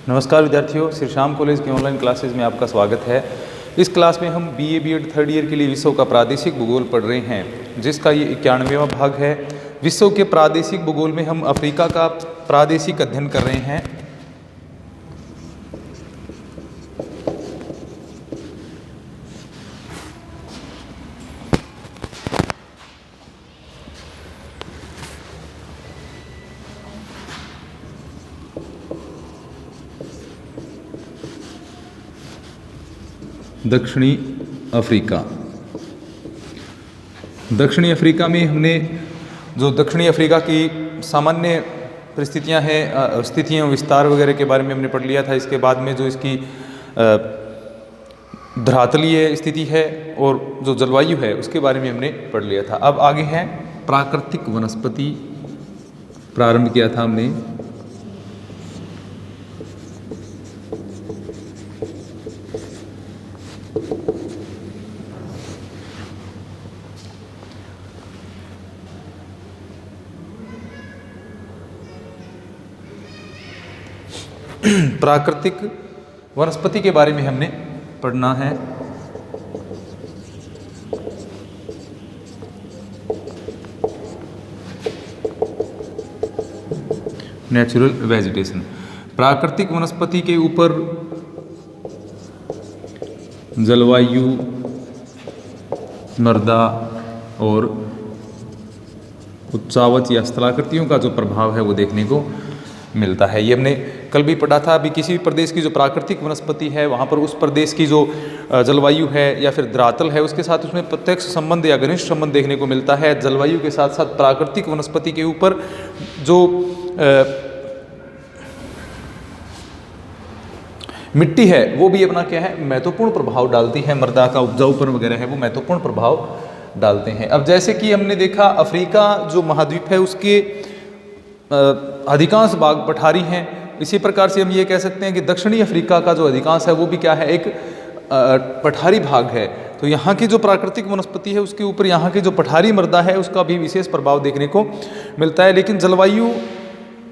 नमस्कार विद्यार्थियों, श्री श्याम कॉलेज की ऑनलाइन क्लासेज में आपका स्वागत है। इस क्लास में हम बीए बीएड थर्ड ईयर के लिए विश्व का प्रादेशिक भूगोल पढ़ रहे हैं, जिसका ये 91वां भाग है। विश्व के प्रादेशिक भूगोल में हम अफ्रीका का प्रादेशिक अध्ययन कर रहे हैं। दक्षिणी अफ्रीका में हमने जो दक्षिणी अफ्रीका की सामान्य परिस्थितियां हैं, स्थितियां, विस्तार वगैरह के बारे में हमने पढ़ लिया था। इसके बाद में जो इसकी धरातलीय स्थिति है और जो जलवायु है उसके बारे में हमने पढ़ लिया था। अब आगे है प्राकृतिक वनस्पति। प्रारंभ किया था हमने प्राकृतिक वनस्पति के बारे में हमने पढ़ना है। Natural vegetation. प्राकृतिक वनस्पति के ऊपर जलवायु, मृदा और उच्चावच या स्थलाकृतियों का जो प्रभाव है वो देखने को मिलता है। ये हमने कल भी पढ़ा था। अभी किसी भी प्रदेश की जो प्राकृतिक वनस्पति है वहाँ पर उस प्रदेश की जो जलवायु है या फिर धरातल है उसके साथ उसमें प्रत्यक्ष संबंध या घनिष्ठ संबंध देखने को मिलता है। जलवायु के साथ साथ प्राकृतिक वनस्पति के ऊपर जो मिट्टी है वो भी अपना क्या है, महत्वपूर्ण प्रभाव डालती है। मृदा का उपजाऊपन वगैरह है वो महत्वपूर्ण प्रभाव डालते हैं। अब जैसे कि हमने देखा, अफ्रीका जो महाद्वीप है उसके अधिकांश भाग पठारी हैं। इसी प्रकार से हम ये कह सकते हैं कि दक्षिणी अफ्रीका का जो अधिकांश है वो भी क्या है, एक पठारी भाग है। तो यहाँ की जो प्राकृतिक वनस्पति है उसके ऊपर यहाँ की जो पठारी मृदा है उसका भी विशेष प्रभाव देखने को मिलता है। लेकिन जलवायु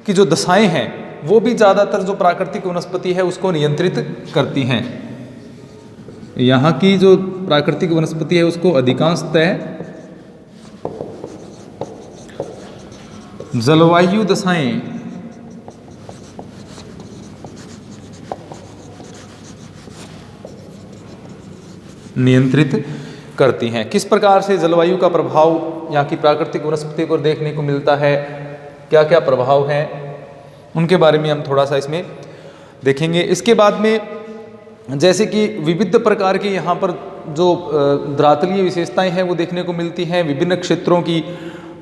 की जो दशाएं हैं वो भी ज़्यादातर जो प्राकृतिक वनस्पति है उसको नियंत्रित करती हैं। यहाँ की जो प्राकृतिक वनस्पति है उसको अधिकांशतः जलवायु दशाएं नियंत्रित करती हैं। किस प्रकार से जलवायु का प्रभाव यहाँ की प्राकृतिक वनस्पति को देखने को मिलता है, क्या क्या प्रभाव हैं, उनके बारे में हम थोड़ा सा इसमें देखेंगे। इसके बाद में जैसे कि विविध प्रकार की यहाँ पर जो धरातलीय विशेषताएं हैं वो देखने को मिलती हैं विभिन्न क्षेत्रों की।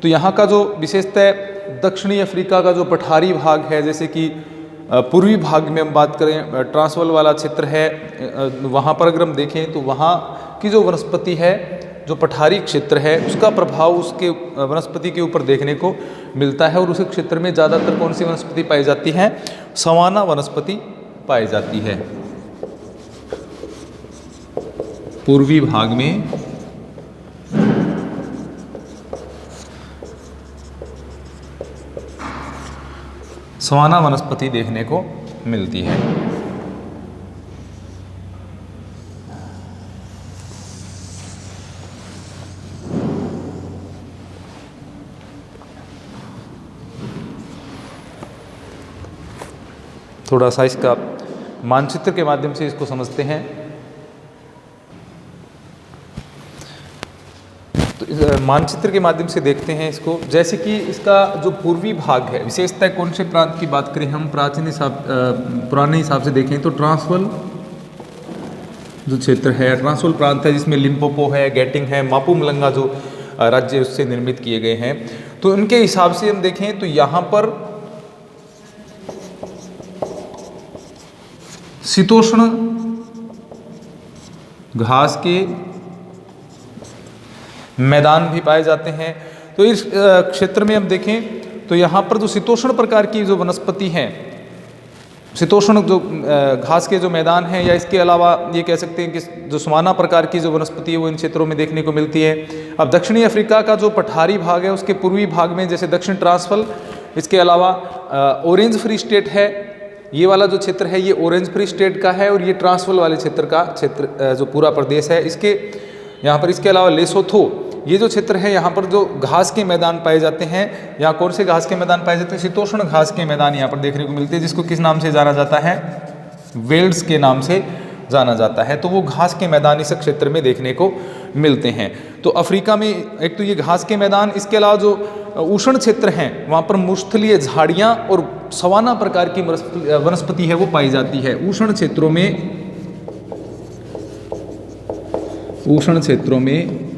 तो यहाँ का जो विशेषतः दक्षिणी अफ्रीका का जो पठारी भाग है, जैसे कि पूर्वी भाग में हम बात करें, ट्रांसवाल वाला क्षेत्र है, वहाँ पर अगर हम देखें तो वहाँ की जो वनस्पति है, जो पठारी क्षेत्र है उसका प्रभाव उसके वनस्पति के ऊपर देखने को मिलता है। और उस क्षेत्र में ज़्यादातर कौन सी वनस्पति पाई जाती है, सवाना वनस्पति पाई जाती है। पूर्वी भाग में सवाना वनस्पति देखने को मिलती है। थोड़ा सा इसका मानचित्र के माध्यम से इसको समझते हैं। तो मानचित्र के माध्यम से देखते हैं इसको। जैसे कि इसका जो पूर्वी भाग है, विशेषतः कौन से प्रांत की बात करें हम, पुराने हिसाब से देखें तो ट्रांसवाल जो क्षेत्र है, ट्रांसवाल प्रांत है जिसमें लिम्पोपो है, गैटिंग है, मापुमलंगा जो राज्य उससे निर्मित किए गए हैं। तो उनके हिसाब से हम देखें तो यहाँ पर शीतोष्ण घास के मैदान भी पाए जाते हैं। तो इस क्षेत्र में हम देखें तो यहाँ पर जो शीतोष्ण प्रकार की जो वनस्पति हैं, शीतोष्ण जो घास के जो मैदान हैं, या इसके अलावा ये कह सकते हैं कि जो सवाना प्रकार की जो वनस्पति है वो इन क्षेत्रों में देखने को मिलती है। अब दक्षिणी अफ्रीका का जो पठारी भाग है उसके पूर्वी भाग में जैसे दक्षिण ट्रांसवाल, इसके अलावा ऑरेंज फ्री स्टेट है, ये वाला जो क्षेत्र है ये ऑरेंज फ्री स्टेट का है, और ये ट्रांसवाल वाले क्षेत्र का क्षेत्र जो पूरा प्रदेश है इसके यहाँ पर, इसके अलावा लेसोथो ये जो क्षेत्र है यहाँ पर जो घास के मैदान पाए जाते हैं। यहाँ कौन से घास के मैदान पाए जाते हैं? शीतोष्ण घास के मैदान यहाँ पर देखने को मिलते हैं, जिसको किस नाम से जाना जाता है? वेल्ड्स के नाम से जाना जाता है। तो वो घास के मैदान इस क्षेत्र में देखने को मिलते हैं। तो अफ्रीका में एक तो ये घास के मैदान, इसके अलावा जो उष्ण क्षेत्र हैं वहाँ पर मुश्तलिय झाड़ियाँ और सवाना प्रकार की वनस्पति है वो पाई जाती है। उष्ण क्षेत्रों में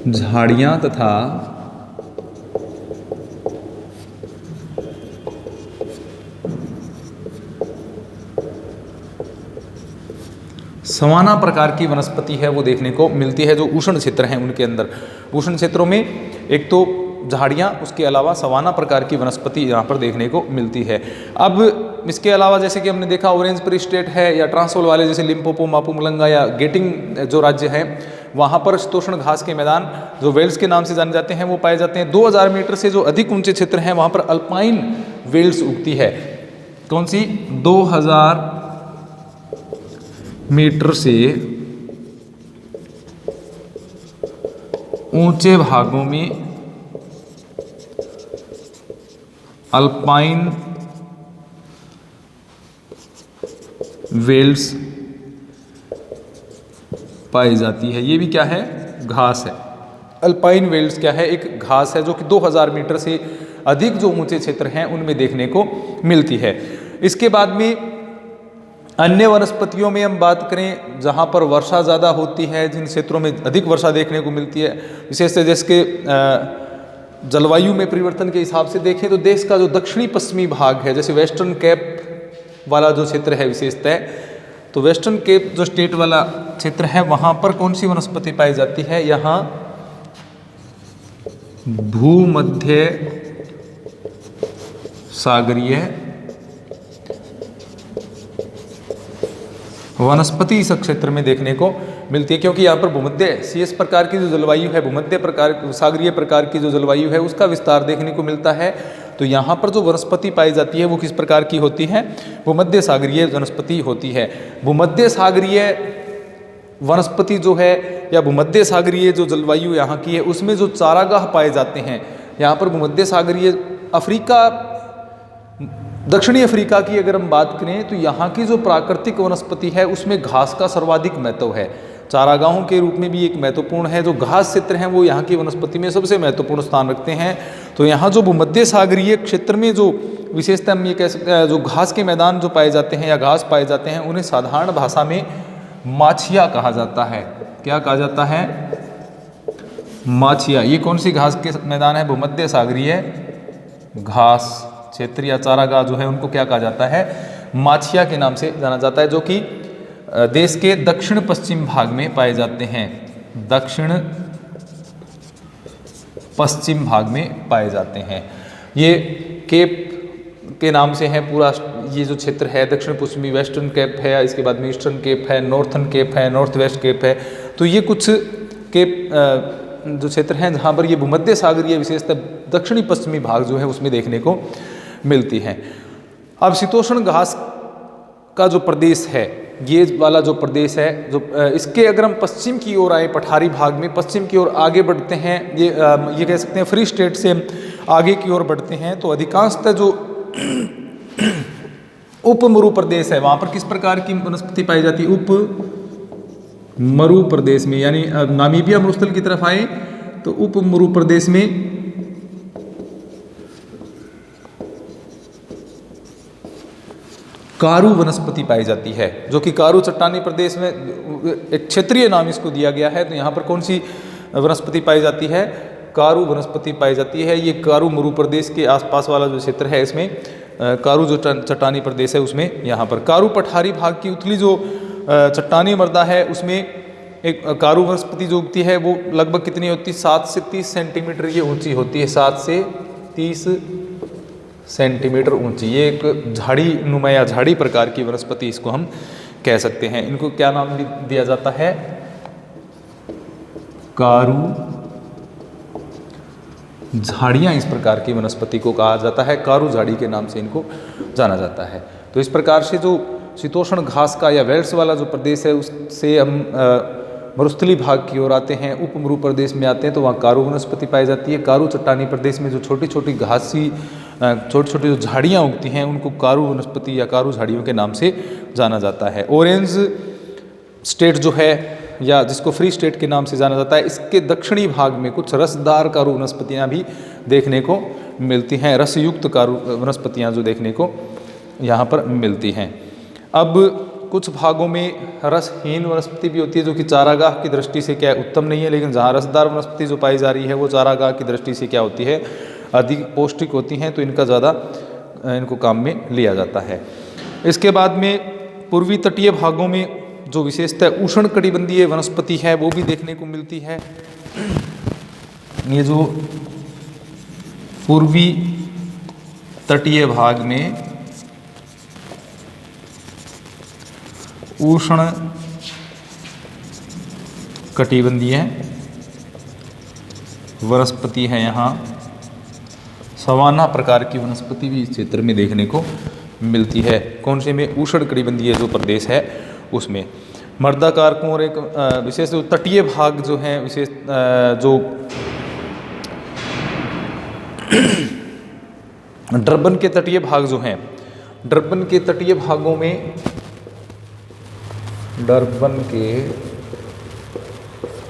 झाड़ियाँ तथा सवाना प्रकार की वनस्पति है वो देखने को मिलती है जो उष्ण क्षेत्र हैं उनके अंदर। उष्ण क्षेत्रों में एक तो झाड़ियाँ, उसके अलावा सवाना प्रकार की वनस्पति यहाँ पर देखने को मिलती है। अब इसके अलावा जैसे कि हमने देखा ऑरेंज फ्री स्टेट है या ट्रांसवाल वाले जैसे लिम्पोपो, मापुमलंगा या गेटिंग जो राज्य है वहाँ पर शीतोष्ण घास के मैदान जो वेल्स के नाम से जाने जाते हैं वो पाए जाते हैं। 2000 मीटर से जो अधिक ऊंचे क्षेत्र हैं वहाँ पर अल्पाइन वेल्स उगती है। कौन सी? 2000 मीटर से ऊंचे भागों में अल्पाइन वेल्स पाई जाती है। ये भी क्या है? घास है। अल्पाइन वेल्स क्या है? एक घास है जो कि 2000 मीटर से अधिक जो ऊंचे क्षेत्र हैं उनमें देखने को मिलती है। इसके बाद में अन्य वनस्पतियों में हम बात करें जहाँ पर वर्षा ज़्यादा होती है, जिन क्षेत्रों में अधिक वर्षा देखने को मिलती है, विशेषतः जैसे जलवायु में परिवर्तन के हिसाब से देखें तो देश का जो दक्षिणी पश्चिमी भाग है, जैसे वेस्टर्न कैप वाला जो क्षेत्र है विशेषतः, तो वेस्टर्न केप जो स्टेट वाला क्षेत्र है वहाँ पर कौन सी वनस्पति पाई जाती है? यहाँ भूमध्य सागरीय वनस्पति इस क्षेत्र में देखने को मिलती है, क्योंकि यहाँ पर भूमध्य सीएस प्रकार की जो जलवायु है, भूमध्य प्रकार सागरीय प्रकार की जो जलवायु है उसका विस्तार देखने को मिलता है। तो यहाँ पर जो वनस्पति पाई जाती है वो किस प्रकार की होती है? भूमध्य सागरीय वनस्पति होती है। भूमध्य सागरीय वनस्पति जो है या भूमध्य सागरीय जो जलवायु यहाँ की है उसमें जो चारागाह पाए जाते हैं, यहाँ पर भूमध्य सागरीय अफ्रीका, दक्षिणी अफ्रीका की अगर हम बात करें तो यहाँ की जो प्राकृतिक वनस्पति है उसमें घास का सर्वाधिक महत्व है। चारागाहों के रूप में भी एक महत्वपूर्ण है, जो घास क्षेत्र हैं वो यहाँ की वनस्पति में सबसे महत्वपूर्ण स्थान रखते हैं। तो यहाँ जो भूमध्य सागरीय क्षेत्र में जो विशेषता हम ये कह सकते हैं, जो घास के मैदान जो पाए जाते हैं या घास पाए जाते हैं उन्हें साधारण भाषा में माछिया कहा जाता है। क्या कहा जाता है? माछिया। ये कौन सी घास के मैदान है? भूमध्य सागरीय घास क्षेत्र या चारागाह जो है उनको क्या कहा जाता है? माछिया के नाम से जाना जाता है, जो कि देश के दक्षिण पश्चिम भाग में पाए जाते हैं। दक्षिण पश्चिम भाग में पाए जाते हैं। ये केप के नाम से है पूरा ये जो क्षेत्र है, दक्षिण पश्चिमी वेस्टर्न केप है, इसके बाद में ईस्टर्न केप है, नॉर्थन केप है, नॉर्थ वेस्ट केप है। तो ये कुछ केप जो क्षेत्र हैं जहाँ पर ये भूमध्य सागरीय विशेषतः दक्षिणी पश्चिमी भाग जो है उसमें देखने को मिलती है। अब शीतोष्ण घास का जो प्रदेश है, ये वाला जो प्रदेश है, जो इसके अगर हम पश्चिम की ओर आए, पठारी भाग में पश्चिम की ओर आगे बढ़ते हैं, ये कह सकते हैं फ्री स्टेट से आगे की ओर बढ़ते हैं, तो अधिकांशतः जो उप मरु प्रदेश है वहाँ पर किस प्रकार की वनस्पति पाई जाती है? उप मरु प्रदेश में, यानी नामीबिया मरुस्थल की तरफ आए तो उप मरु प्रदेश में कारू वनस्पति पाई जाती है, जो कि कारू चट्टानी प्रदेश में एक क्षेत्रीय नाम इसको दिया गया है। तो यहाँ पर कौन सी वनस्पति पाई जाती है? कारू वनस्पति पाई जाती है। ये कारू मरु प्रदेश के आसपास वाला जो क्षेत्र है इसमें कारू जो चट्टानी प्रदेश है उसमें यहाँ पर कारू पठारी भाग की उतली जो चट्टानी मृदा है उसमें एक कारू वनस्पति जो उगती है वो लगभग कितनी होती है? 7 से 30 सेंटीमीटर ये ऊंची होती है। 7 से 30 सेंटीमीटर ऊंची। ये एक झाड़ी नुमा या झाड़ी प्रकार की वनस्पति इसको हम कह सकते हैं। इनको क्या नाम दिया जाता है? कारू झाड़ियाँ इस प्रकार की वनस्पति को कहा जाता है, कारू झाड़ी के नाम से इनको जाना जाता है। तो इस प्रकार से जो शीतोष्ण घास का या वेल्स वाला जो प्रदेश है उससे हम मरुस्थलीय भाग की ओर आते हैं, उप मरु प्रदेश में आते हैं तो वहाँ कारू वनस्पति पाई जाती है। कारू चट्टानी प्रदेश में जो छोटी छोटी घासी छोटी छोटी जो झाड़ियाँ उगती हैं उनको कारू वनस्पति या कारू झाड़ियों के नाम से जाना जाता है। ऑरेंज स्टेट जो है या जिसको फ्री स्टेट के नाम से जाना जाता है, इसके दक्षिणी भाग में कुछ रसदार कारू वनस्पतियाँ भी देखने को मिलती हैं, रसयुक्त कारू वनस्पतियाँ जो देखने को यहाँ पर मिलती हैं। अब कुछ भागों में रसहीन वनस्पति भी होती है जो कि चारागाह की दृष्टि से क्या उत्तम नहीं है, लेकिन जहाँ रसदार वनस्पति जो पाई जा रही है वो चारागाह की दृष्टि से क्या होती है, अधिक पौष्टिक होती हैं, तो इनका ज़्यादा इनको काम में लिया जाता है। इसके बाद में पूर्वी तटीय भागों में जो विशेषतः उष्ण कटिबंधीय वनस्पति है वो भी देखने को मिलती है। ये जो पूर्वी तटीय भाग में उष्ण कटिबंधीय वनस्पति है, यहाँ सवाना प्रकार की वनस्पति भी इस क्षेत्र में देखने को मिलती है। कौन से में? उष्ण कटिबंधीय जो प्रदेश है उसमें। मृदा कारकों और एक विशेष तटीय भाग जो है विशेष जो डरबन के तटीय भाग जो हैं, डरबन के तटीय भागों में डरबन के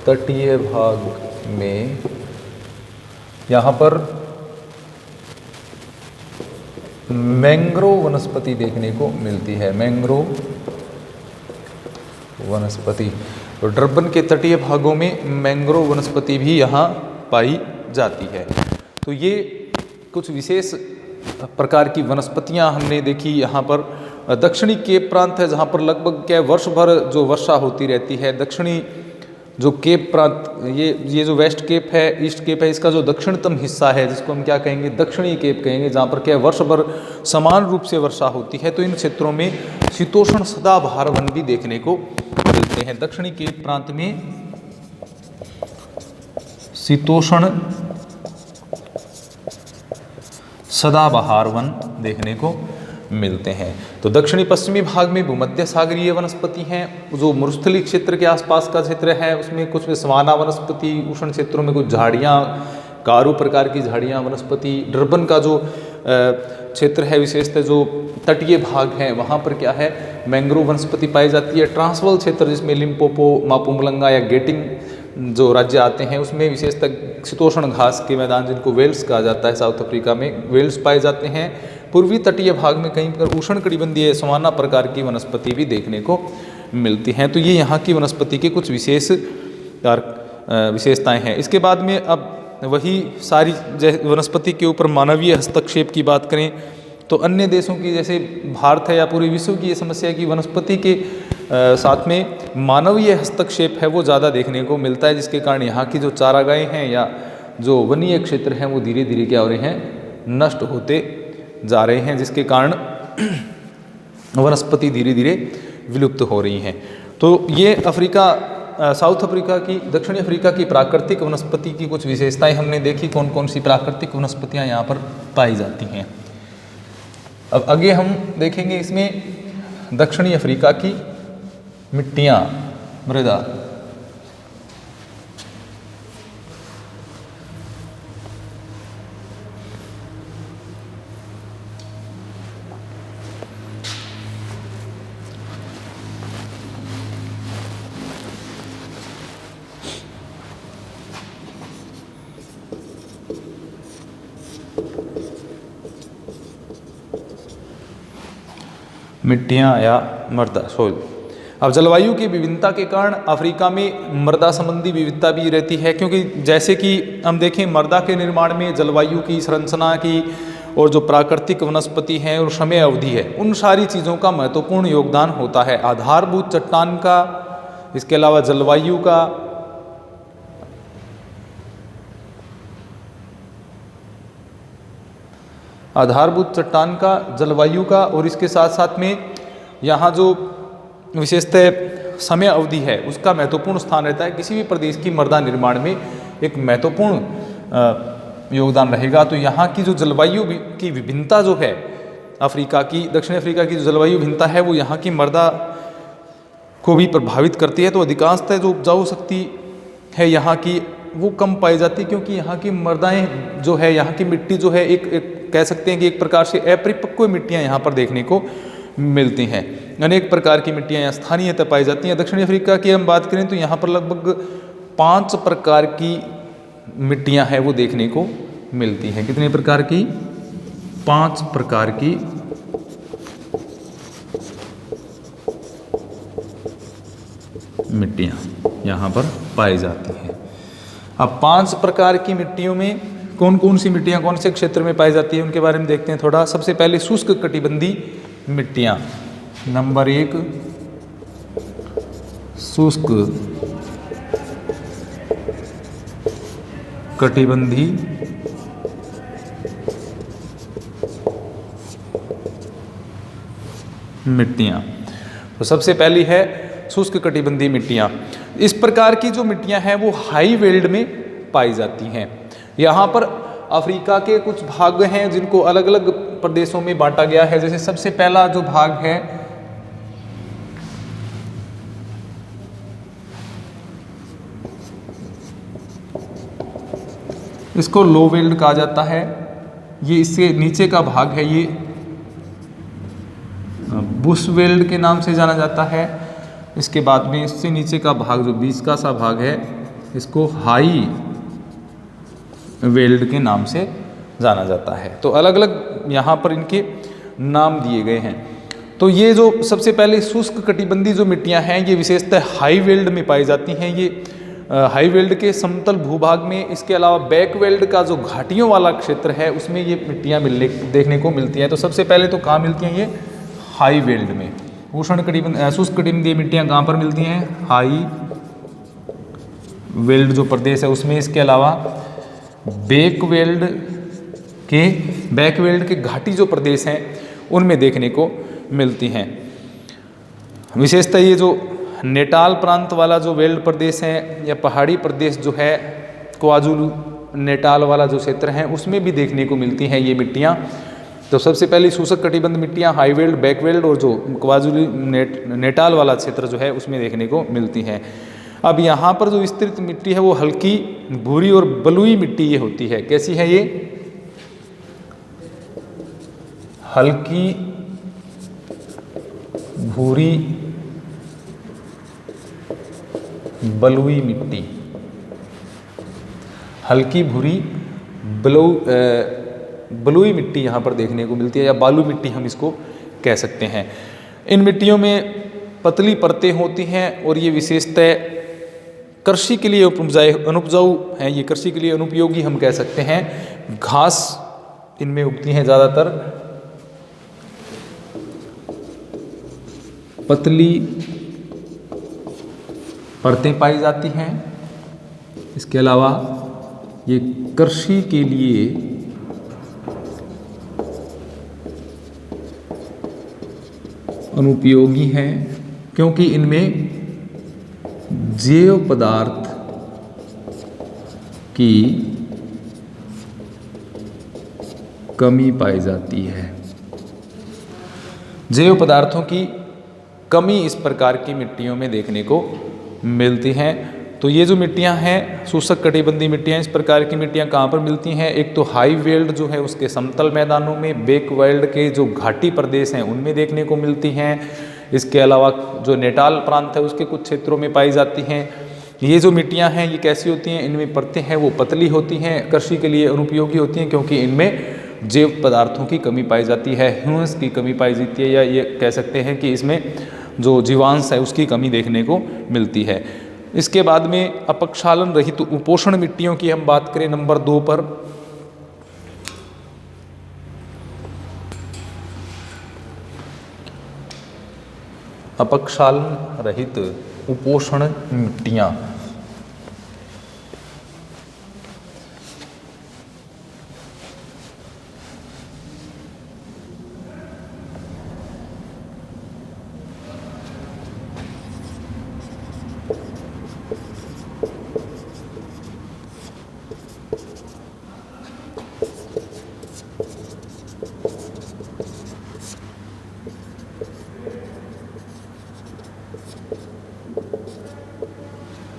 तटीय भाग में यहाँ पर मैंग्रोव वनस्पति देखने को मिलती है, मैंग्रोव वनस्पति। तो डरबन के तटीय भागों में मैंग्रोव वनस्पति भी यहाँ पाई जाती है। तो ये कुछ विशेष प्रकार की वनस्पतियाँ हमने देखी। यहाँ पर दक्षिणी केप प्रांत है जहाँ पर लगभग क्या वर्ष भर जो वर्षा होती रहती है। दक्षिणी जो केप प्रांत, ये जो वेस्ट केप है, ईस्ट केप है, इसका जो दक्षिणतम हिस्सा है जिसको हम क्या कहेंगे, दक्षिणी केप कहेंगे, जहाँ पर क्या वर्ष भर समान रूप से वर्षा होती है। तो इन क्षेत्रों में शीतोष्ण सदाबहार वन भी देखने को मिलते हैं। दक्षिणी केप प्रांत में शीतोष्ण सदाबहार वन देखने को मिलते हैं। तो दक्षिणी पश्चिमी भाग में भूमध्य सागरीय वनस्पति हैं। जो मरुस्थलीय क्षेत्र के आसपास का क्षेत्र है उसमें कुछ सवाना वनस्पति, उष्ण क्षेत्रों में कुछ झाड़ियाँ, कारू प्रकार की झाड़ियाँ वनस्पति। डरबन का जो क्षेत्र है विशेषतः जो तटीय भाग है वहाँ पर क्या है, मैंग्रोव वनस्पति पाई जाती है। ट्रांसवाल क्षेत्र जिसमें लिम्पोपो, मापुमलंगा या गेटिंग जो राज्य आते हैं उसमें विशेषतः शीतोष्ण घास के मैदान जिनको वेल्स कहा जाता है, साउथ अफ्रीका में वेल्स पाए जाते हैं। पूर्वी तटीय भाग में कहीं पर उष्ण कटिबंधीय सवाना प्रकार की वनस्पति भी देखने को मिलती हैं। तो ये यहाँ की वनस्पति के कुछ विशेषताएं हैं। इसके बाद में अब वही सारी वनस्पति के ऊपर मानवीय हस्तक्षेप की बात करें तो अन्य देशों की जैसे भारत है या पूरे विश्व की ये समस्या है कि वनस्पति के साथ में मानवीय हस्तक्षेप है वो ज़्यादा देखने को मिलता है, जिसके कारण यहाँ की जो चारागाहें हैं या जो वनीय क्षेत्र हैं वो धीरे धीरे क्या हो रहे हैं, नष्ट होते जा रहे हैं, जिसके कारण वनस्पति धीरे धीरे विलुप्त हो रही हैं। तो ये साउथ अफ्रीका की, दक्षिणी अफ्रीका की प्राकृतिक वनस्पति की कुछ विशेषताएं हमने देखी, कौन कौन सी प्राकृतिक वनस्पतियां यहाँ पर पाई जाती हैं। अब आगे हम देखेंगे इसमें दक्षिणी अफ्रीका की मिट्टियाँ, मृदा। मिट्टियाँ या मृदा, सोइल। अब जलवायु की विभिन्नता के कारण अफ्रीका में मृदा संबंधी विविधता भी रहती है, क्योंकि जैसे कि हम देखें मृदा के निर्माण में जलवायु की संरचना की और जो प्राकृतिक वनस्पति हैं और समय अवधि है, उन सारी चीज़ों का महत्वपूर्ण योगदान होता है। आधारभूत चट्टान का, इसके अलावा जलवायु का, आधारभूत चट्टान का, जलवायु का, और इसके साथ साथ में यहाँ जो विशेषतः समय अवधि है उसका महत्वपूर्ण स्थान रहता है। किसी भी प्रदेश की मृदा निर्माण में एक महत्वपूर्ण योगदान रहेगा। तो यहाँ की जो जलवायु की विभिन्नता जो है अफ्रीका की, दक्षिण अफ्रीका की जो जलवायु भिन्नता है वो यहाँ की मृदा को भी प्रभावित करती है। तो अधिकांशतः जो उपजाऊ शक्ति है यहाँ की वो कम पाई जाती है, क्योंकि यहाँ की मृदाएं जो है, यहाँ की मिट्टी जो है एक कह सकते हैं कि एक प्रकार से अपरिपक्व मिट्टियाँ यहाँ पर देखने को मिलती हैं। अनेक प्रकार की मिट्टियाँ यहाँ स्थानीयतः पाई जाती हैं। दक्षिण अफ्रीका की हम बात करें तो यहाँ पर लगभग 5 प्रकार की मिट्टियाँ हैं वो देखने को मिलती हैं। कितने प्रकार की? 5 प्रकार की मिट्टियाँ यहाँ पर पाई जाती हैं। अब 5 प्रकार की मिट्टियों में कौन कौन सी मिट्टियाँ कौन से क्षेत्र में पाई जाती है उनके बारे में देखते हैं थोड़ा। सबसे पहले शुष्क कटिबंधी मिट्टियाँ। नंबर 1 शुष्क कटिबंधी मिट्टियाँ। तो सबसे पहली है शुष्क कटिबंधी मिट्टियाँ। इस प्रकार की जो मिट्टियाँ हैं वो हाई वेल्ड में पाई जाती हैं। यहाँ पर अफ्रीका के कुछ भाग हैं जिनको अलग अलग प्रदेशों में बांटा गया है। जैसे सबसे पहला जो भाग है इसको लो वेल्ड कहा जाता है। ये इससे नीचे का भाग है ये बुश वेल्ड के नाम से जाना जाता है। इसके बाद में इससे नीचे का भाग जो बीच का सा भाग है इसको हाई वेल्ड के नाम से जाना जाता है। तो अलग अलग यहाँ पर इनके नाम दिए गए हैं। तो ये जो सबसे पहले शुष्क कटिबंधी जो मिट्टियाँ हैं ये विशेषतः हाई वेल्ड में पाई जाती हैं। ये हाई वेल्ड के समतल भूभाग में, इसके अलावा बैक वेल्ड का जो घाटियों वाला क्षेत्र है उसमें ये मिट्टियाँ देखने को मिलती हैं। तो सबसे पहले तो कहाँ मिलती हैं ये? हाई वेल्ड में। उष्ण कटिबंध शुष्क कटिबंधीय मिट्टियाँ कहाँ पर मिलती हैं? हाई वेल्ड जो प्रदेश है उसमें। इसके अलावा बैक वेल्ड के घाटी जो प्रदेश हैं उनमें देखने को मिलती हैं। विशेषतः ये जो नेटाल प्रांत वाला जो वेल्ड प्रदेश है या पहाड़ी प्रदेश जो है, क्वाजुलू नेटाल वाला जो क्षेत्र है उसमें भी देखने को मिलती हैं ये मिट्टियाँ। तो सबसे पहले शुष्क कटिबंध मिट्टियाँ हाई वेल्ड, बैक वेल्ड और जो क्वाजुलू नेटाल वाला क्षेत्र जो है उसमें देखने को मिलती हैं। अब यहाँ पर जो विस्तृत मिट्टी है वो हल्की भूरी और बलुई मिट्टी ये होती है। कैसी है ये? हल्की भूरी बलुई मिट्टी। हल्की भूरी बलुई मिट्टी यहाँ पर देखने को मिलती है, या बालू मिट्टी हम इसको कह सकते हैं। इन मिट्टियों में पतली परतें होती हैं और ये विशेषतः कृषि के लिए अनुपजाऊ हैं। ये कृषि के लिए अनुपयोगी हम कह सकते हैं। घास इनमें उगती हैं ज़्यादातर। पतली परतें पाई जाती हैं। इसके अलावा ये कृषि के लिए अनुपयोगी हैं, क्योंकि इनमें जैव पदार्थ की कमी पाई जाती है। जैव पदार्थों की कमी इस प्रकार की मिट्टियों में देखने को मिलती हैं। तो ये जो मिट्टियां हैं शुष्क कटिबंधी मिट्टियां, इस प्रकार की मिट्टियां कहाँ पर मिलती हैं? एक तो हाई वेल्ड जो है उसके समतल मैदानों में, बैक वेल्ड के जो घाटी प्रदेश हैं उनमें देखने को मिलती हैं। इसके अलावा जो नेटाल प्रांत है उसके कुछ क्षेत्रों में पाई जाती हैं। ये जो मिट्टियां हैं ये कैसी होती हैं? इनमें परतें हैं वो पतली होती हैं, कृषि के लिए अनुपयोगी होती हैं, क्योंकि इनमें जैव पदार्थों की कमी पाई जाती है, ह्यूमस की कमी पाई जाती है, या ये कह सकते हैं कि इसमें जो जीवांश है उसकी कमी देखने को मिलती है। इसके बाद में अपक्षालन रहित उपोषण मिट्टियों की हम बात करें नंबर 2 पर, अपक्षालन रहित उपोषण मिट्टियां।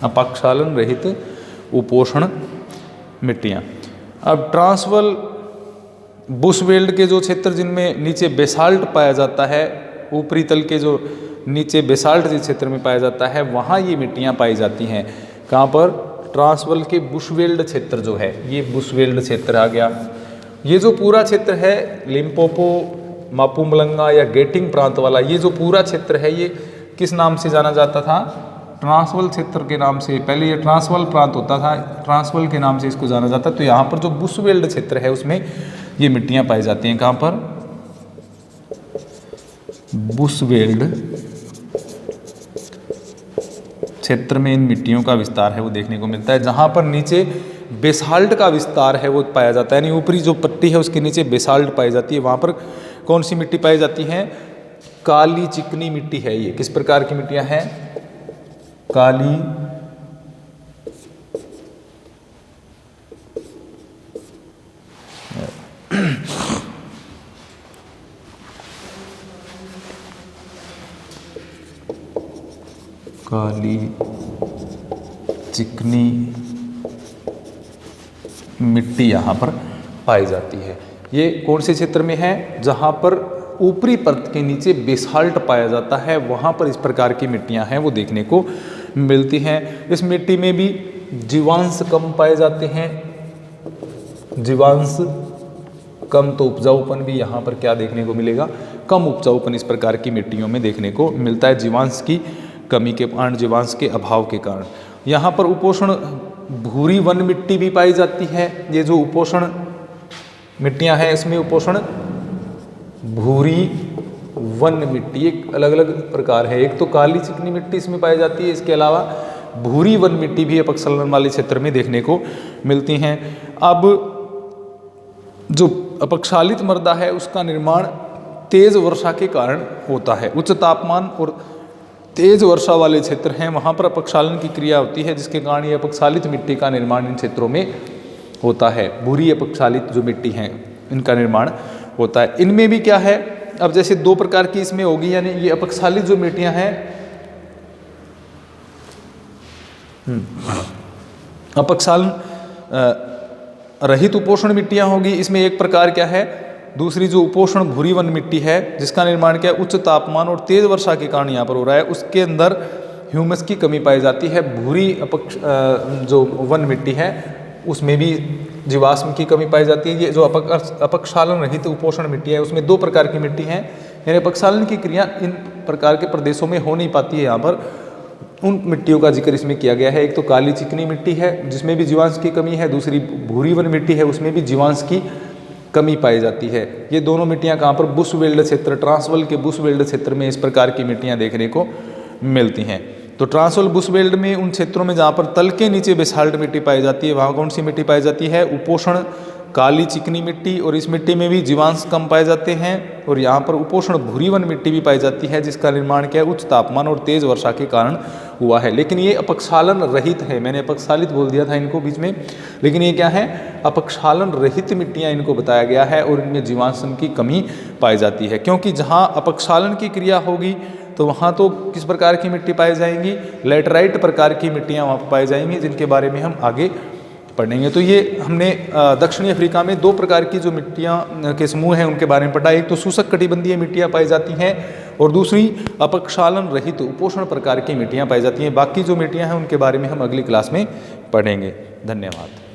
अपक्षालन रहित उपोषण मिट्टियाँ। अब ट्रांसवल बुशवेल्ड के जो क्षेत्र जिनमें नीचे बेसाल्ट पाया जाता है, ऊपरी तल के जो नीचे बेसाल्ट जिस क्षेत्र में पाया जाता है वहाँ ये मिट्टियाँ पाई जाती हैं। कहाँ पर? ट्रांसवल के बुशवेल्ड क्षेत्र जो है, ये बुशवेल्ड क्षेत्र आ गया। ये जो पूरा क्षेत्र है लिम्पोपो, मापुमलंगा या गेटिंग प्रांत वाला, ये जो पूरा क्षेत्र है ये किस नाम से जाना जाता था? ट्रांसवल क्षेत्र के नाम से। पहले ये ट्रांसवल प्रांत होता था, ट्रांसवल के नाम से इसको जाना जाता। तो यहाँ पर जो बुशवेल्ड क्षेत्र है उसमें ये मिट्टियाँ पाई जाती हैं। कहाँ पर? बुशवेल्ड क्षेत्र में इन मिट्टियों का विस्तार है वो देखने को मिलता है। जहाँ पर नीचे बेसाल्ट का विस्तार है वो पाया जाता है, यानी ऊपरी जो पट्टी है उसके नीचे बेसाल्ट पाई जाती है। वहाँ पर कौन सी मिट्टी पाई जाती है? काली चिकनी मिट्टी है। ये किस प्रकार की मिट्टियाँ हैं? काली काली चिकनी मिट्टी यहाँ पर पाई जाती है। ये कौन से क्षेत्र में है? जहाँ पर ऊपरी परत के नीचे बेसाल्ट पाया जाता है, वहाँ पर इस प्रकार की मिट्टियाँ हैं वो देखने को मिलती हैं। इस मिट्टी में भी जीवांश कम पाए जाते हैं। जीवांश कम, तो उपजाऊपन भी यहाँ पर क्या देखने को मिलेगा? कम उपजाऊपन इस प्रकार की मिट्टियों में देखने को मिलता है, जीवांश की कमी के कारण, जीवांश के अभाव के कारण। यहाँ पर उपोषण भूरी वन मिट्टी भी पाई जाती है। ये जो उपोषण मिट्टियाँ हैं इसमें उपोषण भूरी वन मिट्टी, एक अलग अलग प्रकार है। एक तो काली चिकनी मिट्टी इसमें पाई जाती है, इसके अलावा भूरी वन मिट्टी भी अपक्षालन वाले क्षेत्र में देखने को मिलती हैं। अब जो अपक्षालित मृदा है उसका निर्माण तेज वर्षा के कारण होता है। उच्च तापमान और तेज वर्षा वाले क्षेत्र हैं, वहाँ पर अपक्षालन की क्रिया होती है, जिसके कारण ये अपक्षालित मिट्टी का निर्माण इन क्षेत्रों में होता है। भूरी अपक्षालित जो मिट्टी हैं इनका निर्माण होता है। इनमें भी क्या है? अब जैसे दो प्रकार की इसमें होगी, यानी ये अपक्षालित जो मिट्टियाँ हैं, अपक्षालन रहित उपोषण मिट्टियाँ होगी। इसमें एक प्रकार क्या है? दूसरी जो उपोषण भूरी वन मिट्टी है जिसका निर्माण क्या है? उच्च तापमान और तेज वर्षा के कारण यहाँ पर हो रहा है, उसके अंदर ह्यूमस की कमी पाई जाती है। भूरी जो वन मिट्टी है उसमें भी जीवाश्म की कमी पाई जाती है। ये जो अपक्षालन रहित उपोषण मिट्टी है उसमें दो प्रकार की मिट्टी है, यानी अपक्षालन की क्रिया इन प्रकार के प्रदेशों में हो नहीं पाती है। यहाँ पर उन मिट्टियों का जिक्र इसमें किया गया है। एक तो काली चिकनी मिट्टी है जिसमें भी जीवांश की कमी है, दूसरी भूरी वन मिट्टी है उसमें भी जीवांश की कमी पाई जाती है। ये दोनों मिट्टियाँ कहाँ पर? बुशवेल्ड क्षेत्र, ट्रांसवल के बुशवेल्ड क्षेत्र में इस प्रकार की मिट्टियाँ देखने को मिलती हैं। तो ट्रांसवल बुशवेल्ड में उन क्षेत्रों में जहाँ पर तल के नीचे बेसाल्ट मिट्टी पाई जाती है वहाँ कौन सी मिट्टी पाई जाती है? उपोषण काली चिकनी मिट्टी, और इस मिट्टी में भी जीवांश कम पाए जाते हैं। और यहाँ पर उपोषण भूरी वन मिट्टी भी पाई जाती है जिसका निर्माण क्या है? उच्च तापमान और तेज वर्षा के कारण हुआ है। लेकिन ये अपक्षालन रहित है, मैंने अपक्षालित बोल दिया था इनको बीच में, लेकिन ये क्या है? अपक्षालन रहित मिट्टियाँ इनको बताया गया है और इनमें जीवांश की कमी पाई जाती है। क्योंकि जहाँ अपक्षालन की क्रिया होगी तो वहाँ तो किस प्रकार की मिट्टी पाई जाएंगी? लैटराइट प्रकार की मिट्टियाँ वहाँ पाई जाएंगी, जिनके बारे में हम आगे पढ़ेंगे। तो ये हमने दक्षिणी अफ्रीका में दो प्रकार की जो मिट्टियाँ के समूह हैं उनके बारे में पढ़ा। एक तो शुष्क कटिबंधीय मिट्टियाँ पाई जाती हैं और दूसरी अपक्षालन रहित उपोषण प्रकार की मिट्टियाँ पाई जाती हैं। बाकी जो मिट्टियाँ हैं उनके बारे में हम अगली क्लास में पढ़ेंगे। धन्यवाद।